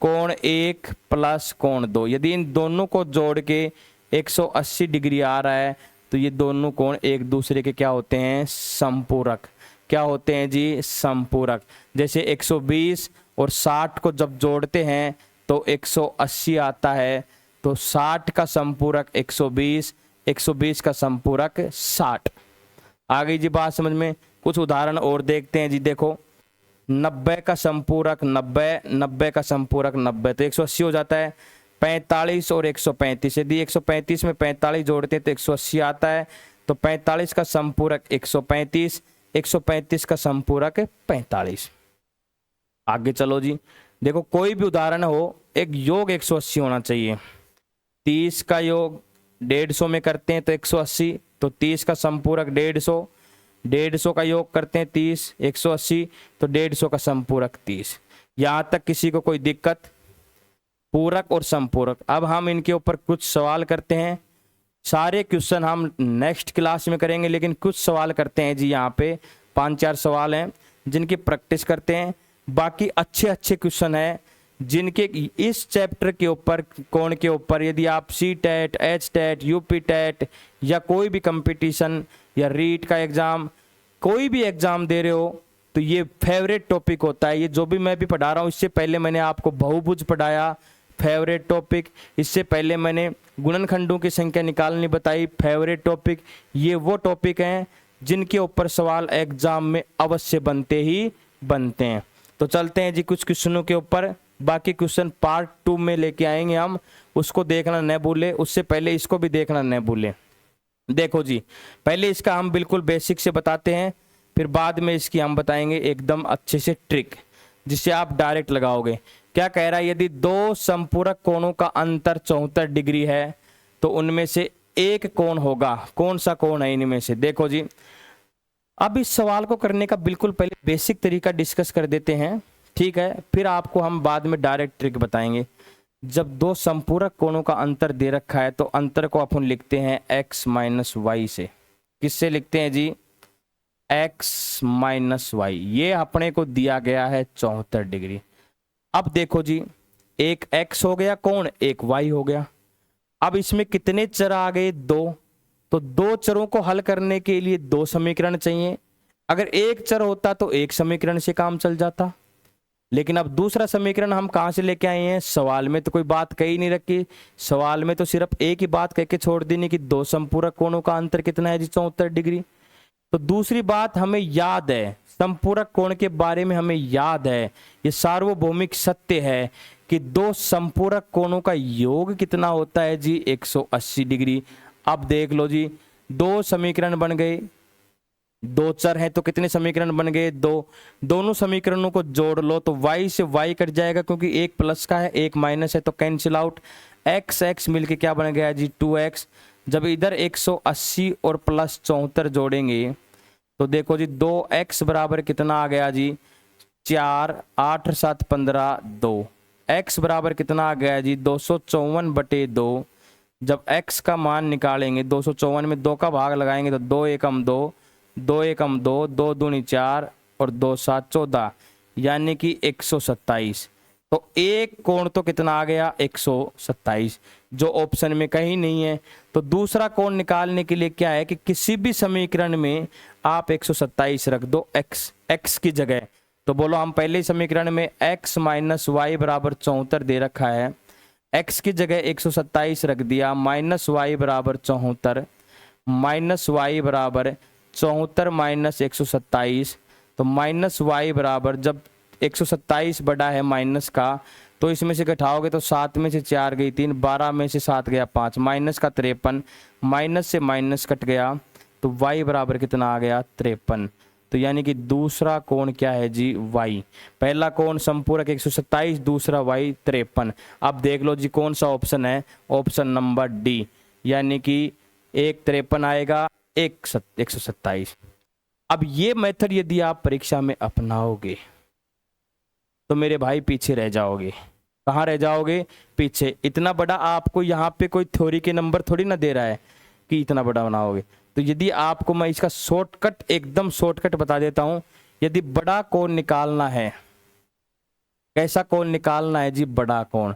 कोण 1 प्लस कोण 2, यदि इन दोनों को जोड़ के 180 डिग्री आ रहा है तो ये दोनों कोण एक दूसरे के क्या होते हैं? समपूरक। क्या होते हैं जी? समपूरक। जैसे 120 और 60 को जब जोड़ते हैं तो 180 आता है, तो 60 का संपूरक 120, 120 का संपूरक 60। आ गई जी बात समझ में? कुछ उदाहरण और देखते हैं जी। देखो 90 का संपूरक 90, 90 का संपूरक 90, तो 180 हो जाता है। 45 और 135, यदि 135 में 45 जोड़ते हैं तो 180 आता है, तो 45 का संपूरक 135, 135 का संपूरक 45। आगे चलो जी। देखो कोई भी उदाहरण हो, एक योग 180 होना चाहिए। 30 का योग 150 में करते हैं तो 180, तो 30 का संपूरक 150, 150 का योग करते हैं 30, 180, तो 150 का संपूरक 30। यहां तक किसी को कोई दिक्कत? पूरक और संपूरक। अब हम इनके ऊपर कुछ सवाल करते हैं। सारे क्वेश्चन हम नेक्स्ट क्लास में करेंगे, लेकिन कुछ सवाल करते हैं जी। यहाँ पे 5-4 सवाल हैं जिनकी प्रैक्टिस करते हैं। बाकी अच्छे अच्छे क्वेश्चन हैं जिनके इस चैप्टर के ऊपर, कोण के ऊपर, यदि आप C TET, H TET, UP TET या कोई भी कंपटीशन या रीट का एग्ज़ाम, कोई भी एग्ज़ाम दे रहे हो तो ये फेवरेट टॉपिक होता है। ये जो भी मैं भी पढ़ा रहा हूँ, इससे पहले मैंने आपको बहुभुज पढ़ाया, फेवरेट टॉपिक। इससे पहले मैंने गुणनखंडों की संख्या निकालनी बताई, फेवरेट टॉपिक। ये वो टॉपिक हैं जिनके ऊपर सवाल एग्जाम में अवश्य बनते ही बनते हैं। तो चलते हैं जी कुछ क्वेश्चनों के ऊपर। बाकी क्वेश्चन पार्ट 2 में लेके आएंगे हम, उसको देखना न भूले। उससे पहले इसको भी देखना न भूले। देखो जी, पहले इसका हम बिल्कुल बेसिक से बताते हैं, फिर बाद में इसकी हम बताएंगे एकदम अच्छे से ट्रिक, जिससे आप डायरेक्ट लगाओगे। क्या कह रहा है, यदि दो संपूरक कोणों का अंतर 74 डिग्री है तो उनमें से एक कोण होगा। कौन सा कोण है इनमें से? देखो जी, अब इस सवाल को करने का बिल्कुल पहले बेसिक तरीका डिस्कस कर देते हैं, ठीक है? फिर आपको हम बाद में डायरेक्ट ट्रिक बताएंगे। जब दो संपूरक कोणों का अंतर दे रखा है तो अंतर को अपन लिखते हैं x माइनस वाई से। किससे लिखते हैं जी? x minus Y. ये अपने को दिया गया है 74 डिग्री। अब देखो जी, एक x हो गया कोण, एक y हो गया। अब इसमें कितने चर आ गए? 2। तो दो चरों को हल करने के लिए 2 समीकरण चाहिए। अगर एक चर होता तो एक समीकरण से काम चल जाता, लेकिन अब दूसरा समीकरण हम कहां से लेके आए हैं? सवाल में तो कोई बात कही नहीं रखी। सवाल में तो सिर्फ एक ही बात कह के छोड़ देनी कि दो संपूरक कोणों का अंतर कितना है जी? 74 डिग्री। तो दूसरी बात हमें याद है, संपूरक कोण के बारे में हमें याद है, ये सार्वभौमिक सत्य है कि दो संपूरक कोणों का योग कितना होता है जी? 180 डिग्री। अब देख लो जी, 2 समीकरण बन गए। 2 चर हैं तो कितने समीकरण बन गए? 2। दोनों समीकरणों को जोड़ लो तो y से y कट जाएगा, क्योंकि एक प्लस का है एक माइनस है, तो कैंसिल आउट। x x मिलके क्या बन गया जी? 2x। जब इधर 180 और प्लस 74 जोड़ेंगे तो देखो जी, 2x बराबर कितना आ गया जी? 4। 8 7 15 2। x बराबर कितना आ गया जी? 254/2। जब x का मान निकालेंगे, 254 में 2 का भाग लगाएंगे तो 2 एकम 2, 2 एकम 2, 2 दूनी 4 और 2 7 14, यानी कि 127। तो एक कोण तो कितना आ गया? 127, जो ऑप्शन में कहीं नहीं है। तो दूसरा कोण निकालने के लिए क्या है कि किसी भी समीकरण में आप 127 रख दो x की जगह। तो बोलो, हम पहले समीकरण में x माइनस वाई बराबर 74 दे रखा है, x की जगह 127 रख दिया, माइनस वाई बराबर 74, माइनस वाई बराबर 74 माइनस 127। तो माइनस वाई बराबर, जब 127 बड़ा है माइनस का, तो इसमें से घटाओगे तो 7 में से 4 गई 3, 12 में से 7 गया 5, माइनस का 53, माइनस से माइनस कट गया तो y बराबर कितना आ गया? 53। तो यानी कि दूसरा कोण क्या है जी? y। पहला कोण संपूरक 127, दूसरा y 53। अब देख लो जी, कौन सा ऑप्शन है? ऑप्शन नंबर डी, यानी कि एक 53 आएगा, एक 127। अब ये मेथड यदि आप परीक्षा में अपनाओगे तो मेरे भाई पीछे रह जाओगे। कहाँ रह जाओगे? पीछे। इतना बड़ा आपको यहाँ पे कोई थ्योरी के नंबर थोड़ी ना दे रहा है कि इतना बड़ा बनाओगे। तो यदि आपको मैं इसका शॉर्टकट, एकदम शॉर्टकट बता देता हूँ। यदि बड़ा कोण निकालना है, कैसा कोण निकालना है जी? बड़ा कोण।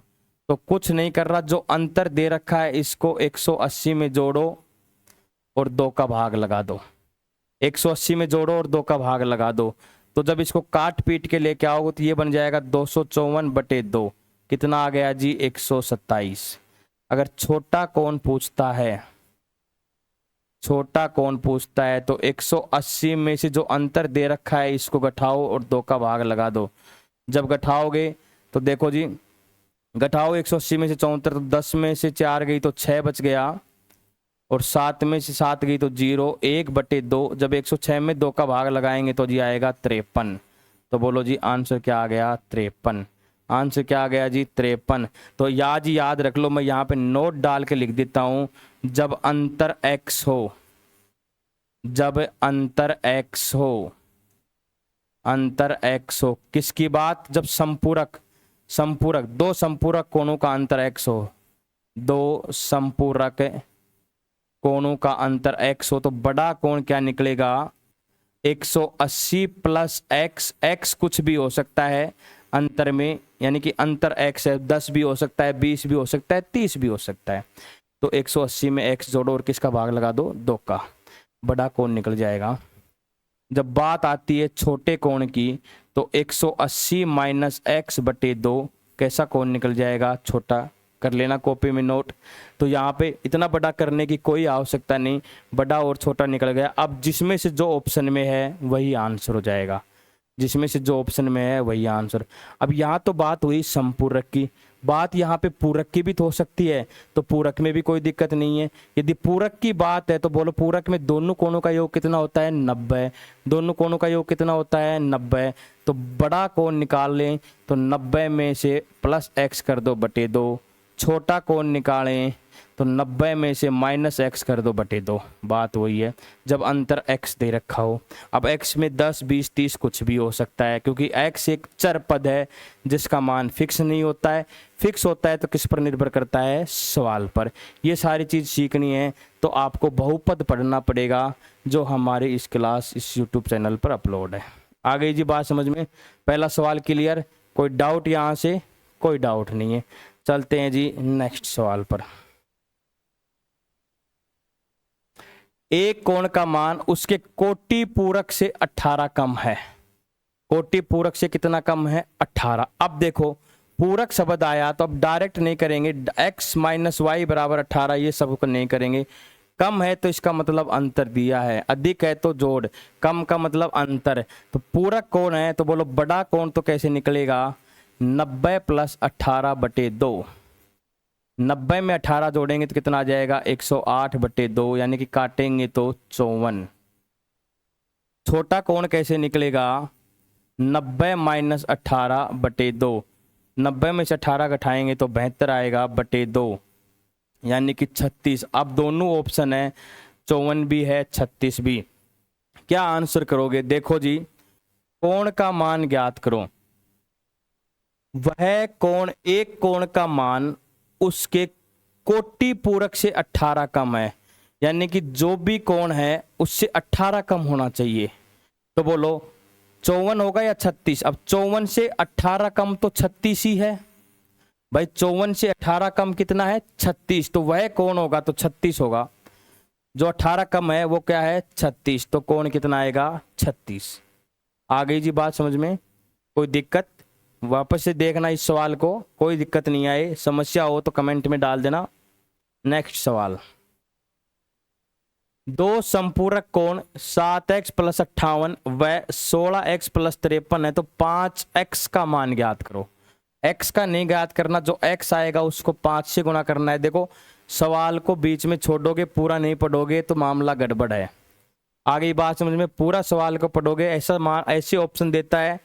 तो कुछ नहीं कर रहा, जो अंतर दे रखा है इसको 180 में जोड़ो और 2 का भाग लगा दो। 180 में जोड़ो और 2 का भाग लगा दो। तो जब इसको काट पीट के लेके आओगे तो ये बन जाएगा 254/2। कितना आ गया जी? 127। अगर छोटा कोण पूछता है, छोटा कोण पूछता है तो 180 में से जो अंतर दे रखा है इसको घटाओ और 2 का भाग लगा दो। जब घटाओगे तो देखो जी, घटाओ 180 में से 74, तो 10 में से 4 गई तो 6 बच गया, और 7 में से 7 गई तो 0, 1/2। जब 106 में 2 का भाग लगाएंगे तो जी आएगा 53। तो बोलो जी, आंसर क्या आ गया? 53। आंसर क्या आ गया जी? 53। तो याद रख लो, मैं यहाँ पे नोट डाल के लिख देता हूँ। जब अंतर x हो, जब अंतर x हो, अंतर x हो, किसकी बात? जब संपूरक, संपूरक, दो संपूरक कोणों का अंतर x हो, दो संपूरक कोणों का अंतर x हो, तो बड़ा कोण क्या निकलेगा 180 प्लस x, x कुछ भी हो सकता है अंतर में, यानी कि अंतर x है, 10 भी हो सकता है, 20 भी हो सकता है, 30 भी हो सकता है। तो 180 में x जोड़ो और किसका भाग लगा दो, 2 का, बड़ा कोण निकल जाएगा। जब बात आती है छोटे कोण की तो 180 माइनस x बटे 2 कैसा कोण निकल जाएगा, छोटा, कर लेना कॉपी में नोट। तो यहाँ पे इतना बड़ा करने की कोई आवश्यकता नहीं, बड़ा और छोटा निकल गया। अब जिसमें से जो ऑप्शन में है वही आंसर हो जाएगा, जिसमें से जो ऑप्शन में है वही आंसर। अब यहाँ तो बात हुई संपूरक की, बात यहाँ पे पूरक की भी तो हो सकती है, तो पूरक में भी कोई दिक्कत नहीं है। यदि पूरक की बात है तो बोलो पूरक में दोनों कोणों का योग कितना होता है 90, दोनों कोणों का योग कितना होता है 90। तो बड़ा कोण निकाल लें तो 90 में से प्लस x कर दो बटे 2, छोटा कोण निकालें तो 90 में से माइनस x कर दो बटे 2। बात वही है जब अंतर x दे रखा हो। अब x में 10, 20, 30 कुछ भी हो सकता है, क्योंकि x एक चर पद है जिसका मान फिक्स नहीं होता है। फिक्स होता है तो किस पर निर्भर करता है, सवाल पर। ये सारी चीज़ सीखनी है तो आपको बहुपद पढ़ना पड़ेगा, जो हमारे इस क्लास इस यूट्यूब चैनल पर अपलोड है। आ गई जी बात समझ में, पहला सवाल क्लियर, कोई डाउट यहाँ से, कोई डाउट नहीं है। चलते हैं जी नेक्स्ट सवाल पर। एक कोण का मान उसके कोटि पूरक से 18 कम है, कोटि पूरक से कितना कम है 18। अब देखो पूरक शब्द आया तो अब डायरेक्ट नहीं करेंगे, x माइनस वाई बराबर 18 ये सब नहीं करेंगे। कम है तो इसका मतलब अंतर दिया है, अधिक है तो जोड़, कम का मतलब अंतर। तो पूरक कोण है तो बोलो बड़ा कोण तो कैसे निकलेगा 90 प्लस 18 बटे 2। 90 में 18 जोड़ेंगे तो कितना आ जाएगा 108 बटे 2, यानी कि काटेंगे तो 54। छोटा कोण कैसे निकलेगा 90 माइनस 18 बटे 2, 90 में से 18 घटाएंगे तो 72 आएगा बटे 2, यानी कि 36। अब दोनों ऑप्शन है, 54 भी है 36 भी। क्या आंसर करोगे, देखो जी कोण का मान ज्ञात करो। वह कोण, एक कोण का मान उसके कोटि पूरक से 18 कम है, यानी कि जो भी कोण है उससे 18 कम होना चाहिए। तो बोलो 54 होगा या 36। अब 54 से 18 कम तो 36 ही है भाई, 54 से 18 कम कितना है 36, तो वह कोण होगा तो 36 होगा। जो 18 कम है वो क्या है 36, तो कोण कितना आएगा 36। आ गई जी बात समझ में, कोई दिक्कत, वापस से देखना इस सवाल को, कोई दिक्कत नहीं आए, समस्या हो तो कमेंट में डाल देना। नेक्स्ट सवाल, दो संपूरक कोण 7x प्लस 58 व 16x प्लस 53 है, तो 5x का मान ज्ञात करो। x का नहीं ज्ञात करना, जो x आएगा उसको 5 से गुणा करना है। देखो सवाल को बीच में छोड़ोगे, पूरा नहीं पढ़ोगे तो मामला गड़बड़ है। आगे बात समझ में, पूरा सवाल को पढ़ोगे, ऐसे ऑप्शन देता है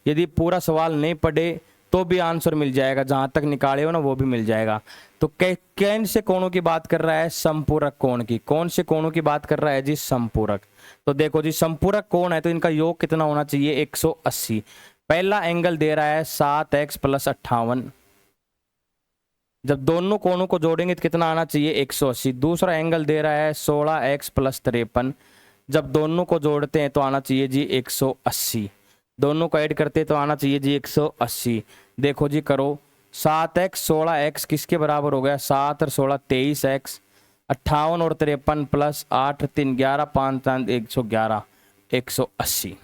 यदि पूरा सवाल नहीं पढ़े तो भी आंसर मिल जाएगा, जहां तक निकाले हो ना वो भी मिल जाएगा। तो कौन से कोणों की बात कर रहा है, संपूरक कोण की। कौन से कोणों की बात कर रहा है जी, संपूरक। तो देखो जी संपूरक कोण है तो इनका योग कितना होना चाहिए 180। पहला एंगल दे रहा है 7x प्लस 58, जब दोनों कोणों को जोड़ेंगे तो कितना आना चाहिए 180। दूसरा एंगल दे रहा है 16x प्लस 53, जब दोनों को जोड़ते हैं तो आना चाहिए जी 180। दोनों को ऐड करते तो आना चाहिए जी 180। देखो जी करो, 7x 16x किसके बराबर हो गया, 7 और 16 23x, 58 और 53 प्लस 8 3 11 5 3 111, 180।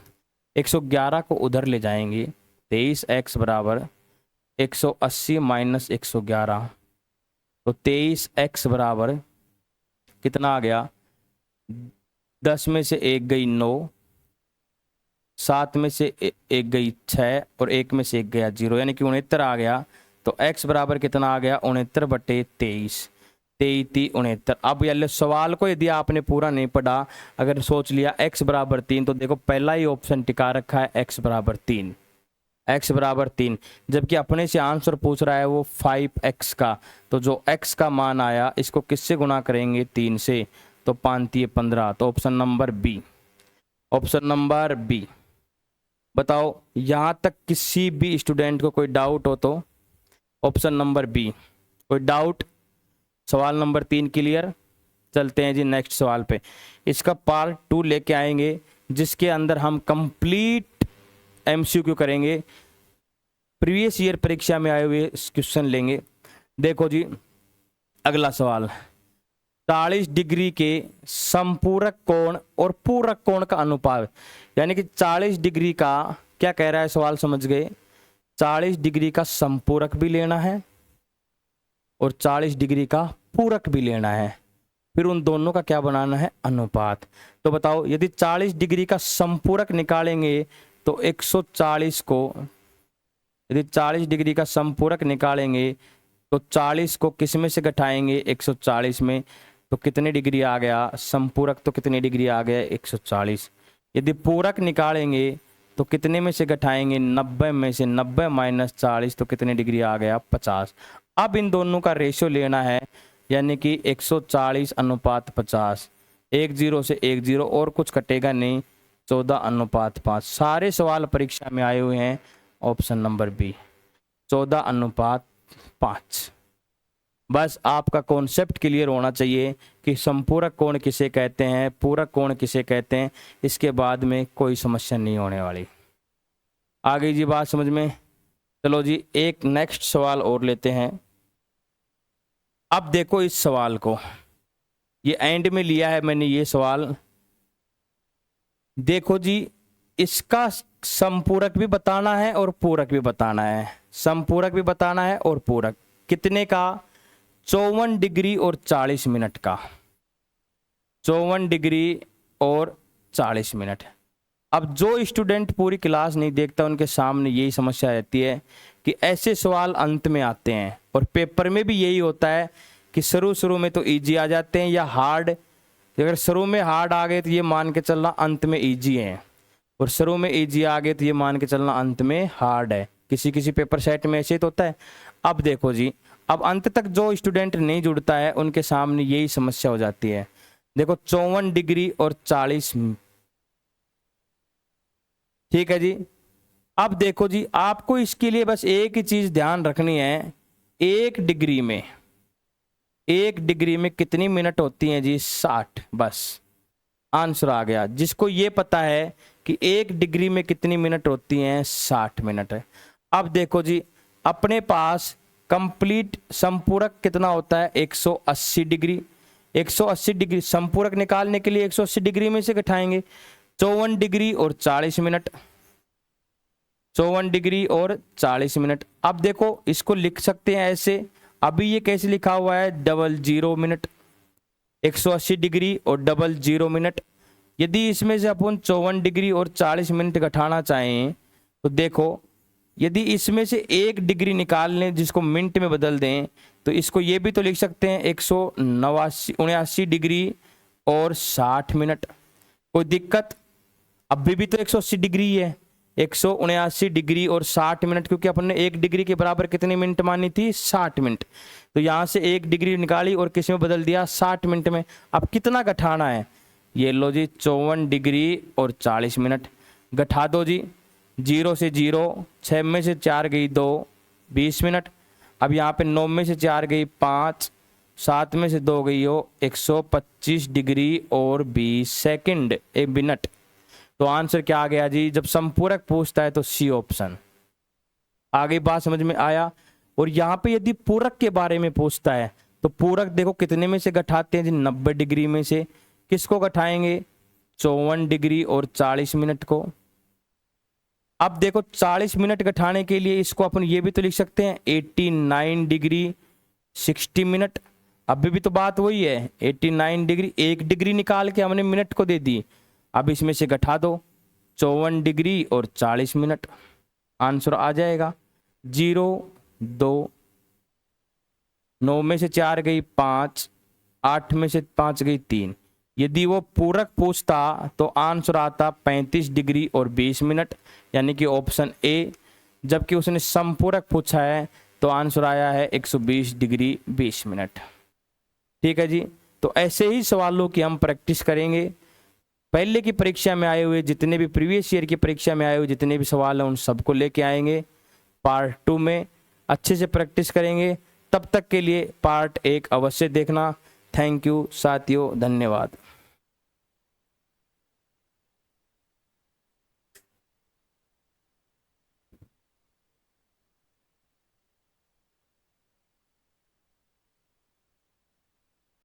111 को उधर ले जाएंगे, 23x बराबर 180 माइनस 111, तो 23x बराबर कितना आ गया, 10 में से 1 गई 9, 7 में से 1 गई 6 और 1 में से 1 गया 0, यानी कि 69 आ गया। तो x बराबर कितना आ गया 69 बटे 23, 23 69। अब ये सवाल को यदि आपने पूरा नहीं पढ़ा, अगर सोच लिया x बराबर 3, तो देखो पहला ही ऑप्शन टिका रखा है x बराबर 3, x बराबर 3, जबकि अपने से आंसर पूछ रहा है वो 5x का। तो जो x का मान आया इसको किससे गुणा करेंगे 3 से, तो 5 15, तो option number B, option number B. बताओ यहाँ तक किसी भी स्टूडेंट को कोई डाउट हो तो ऑप्शन नंबर बी। कोई डाउट? सवाल नंबर 3 क्लियर? चलते हैं जी नेक्स्ट सवाल पे। इसका पार्ट 2 लेके आएंगे जिसके अंदर हम कंप्लीट एमसीक्यू करेंगे, प्रीवियस ईयर परीक्षा में आए हुए क्वेश्चन लेंगे। देखो जी अगला सवाल, 40 डिग्री के संपूरक कोण और पूरक कोण का अनुपात, यानी कि 40 डिग्री का क्या कह रहा है सवाल, समझ गए? 40 डिग्री का संपूरक भी लेना है और 40 डिग्री का पूरक भी लेना है, फिर उन दोनों का क्या बनाना है, अनुपात। तो बताओ यदि 40 डिग्री का संपूरक निकालेंगे तो 140 को, यदि 40 डिग्री का संपूरक निकालेंगे तो 40 को किस में से घटाएंगे, 140 में, तो कितने डिग्री आ गया संपूरक, तो कितनी डिग्री आ गया 140। यदि पूरक निकालेंगे तो कितने में से घटाएंगे, 90 में से, 90 माइनस 40 तो कितनी डिग्री आ गया 50। अब इन दोनों का रेशियो लेना है, यानी कि 140 अनुपात 50, 10 से 10 और कुछ कटेगा नहीं, 14 अनुपात 5। सारे सवाल परीक्षा में आए हुए हैं ऑप्शन नंबर बी, 14 अनुपात 5। बस आपका कॉन्सेप्ट क्लियर होना चाहिए कि संपूरक कोण किसे कहते हैं, पूरक कोण किसे कहते हैं, इसके बाद में कोई समस्या नहीं होने वाली। आ गई जी बात समझ में? चलो जी एक नेक्स्ट सवाल और लेते हैं। अब देखो इस सवाल को, ये एंड में लिया है मैंने ये सवाल। देखो जी इसका संपूरक भी बताना है और पूरक भी बताना है, संपूरक भी बताना है और पूरक। कितने का? 54 डिग्री और 40 मिनट का, 54 डिग्री और 40 मिनट। अब जो स्टूडेंट पूरी क्लास नहीं देखता उनके सामने यही समस्या रहती है कि ऐसे सवाल अंत में आते हैं, और पेपर में भी यही होता है कि शुरू में तो इजी आ जाते हैं या हार्ड। अगर शुरू में हार्ड आ गए तो ये मान के चलना अंत में इजी है, और शुरू में इजी आ गए तो ये मान के चलना अंत में हार्ड है। किसी किसी पेपर सेट में ऐसे तो होता है। अब देखो जी, अब अंत तक जो स्टूडेंट नहीं जुड़ता है उनके सामने यही समस्या हो जाती है। देखो 54 डिग्री और 40, ठीक है जी। अब देखो जी आपको इसके लिए बस एक ही चीज ध्यान रखनी है, एक डिग्री में कितनी मिनट होती हैं जी, 60। बस आंसर आ गया। जिसको ये पता है कि 1 डिग्री में कितनी मिनट होती हैं, 60 मिनट है। अब देखो जी अपने पास कंप्लीट संपूरक कितना होता है, 180 डिग्री। 180 डिग्री संपूरक निकालने के लिए 180 डिग्री में से घटाएंगे 54 डिग्री और 40 मिनट, 54 डिग्री और 40 मिनट। अब देखो इसको लिख सकते हैं ऐसे, अभी ये कैसे लिखा हुआ है, 00 मिनट, 180 डिग्री और 00 मिनट। यदि इसमें से अपन 54 डिग्री और 40 मिनट घटाना चाहें तो देखो, यदि इसमें से 1 डिग्री निकाल लें जिसको मिनट में बदल दें तो इसको ये भी तो लिख सकते हैं 179 डिग्री और 60 मिनट। कोई दिक्कत? अभी भी तो 180 डिग्री है, 179 डिग्री और 60 मिनट, क्योंकि अपन ने 1 डिग्री के बराबर कितनी मिनट मानी थी, 60 मिनट। तो यहाँ से 1 डिग्री निकाली और किस में बदल दिया, 60 मिनट में। अब कितना घटाना है, ये लो जी 54 डिग्री और 40 मिनट घटा दो जी, 0 से 0, 6 में से 4 गई 2, 20 मिनट। अब यहाँ पे 9 में से 4 गई 5, 7 में से 2 गई हो 125 डिग्री और 20 सेकंड, 1 मिनट। तो आंसर क्या आ गया जी, जब संपूरक पूछता है तो सी ऑप्शन। आगे बात समझ में आया? और यहाँ पे यदि पूरक के बारे में पूछता है तो पूरक देखो कितने में से घटाते हैं जी, 90 डिग्री में से। किसको घटाएंगे, 54 डिग्री और 40 मिनट को। अब देखो 40 मिनट घटाने के लिए इसको अपन ये भी तो लिख सकते हैं 89 डिग्री 60 मिनट। अभी भी तो बात वही है, 89 डिग्री, 1 डिग्री निकाल के हमने मिनट को दे दी। अब इसमें से घटा दो 54 डिग्री और 40 मिनट, आंसर आ जाएगा 0, 2, 9 में से 4 गई 5, 8 में से 5 गई 3। यदि वो पूरक पूछता तो आंसर आता 35 डिग्री और 20 मिनट, यानी कि ऑप्शन ए। जबकि उसने संपूरक पूछा है तो आंसर आया है 120 डिग्री 20 मिनट। ठीक है जी। तो ऐसे ही सवालों की हम प्रैक्टिस करेंगे। पहले की परीक्षा में आए हुए जितने भी, प्रीवियस ईयर की परीक्षा में आए हुए जितने भी सवाल हैं उन सबको लेके आएंगे पार्ट 2 में। अच्छे से प्रैक्टिस करेंगे। तब तक के लिए पार्ट 1 अवश्य देखना। थैंक यू साथियों, धन्यवाद।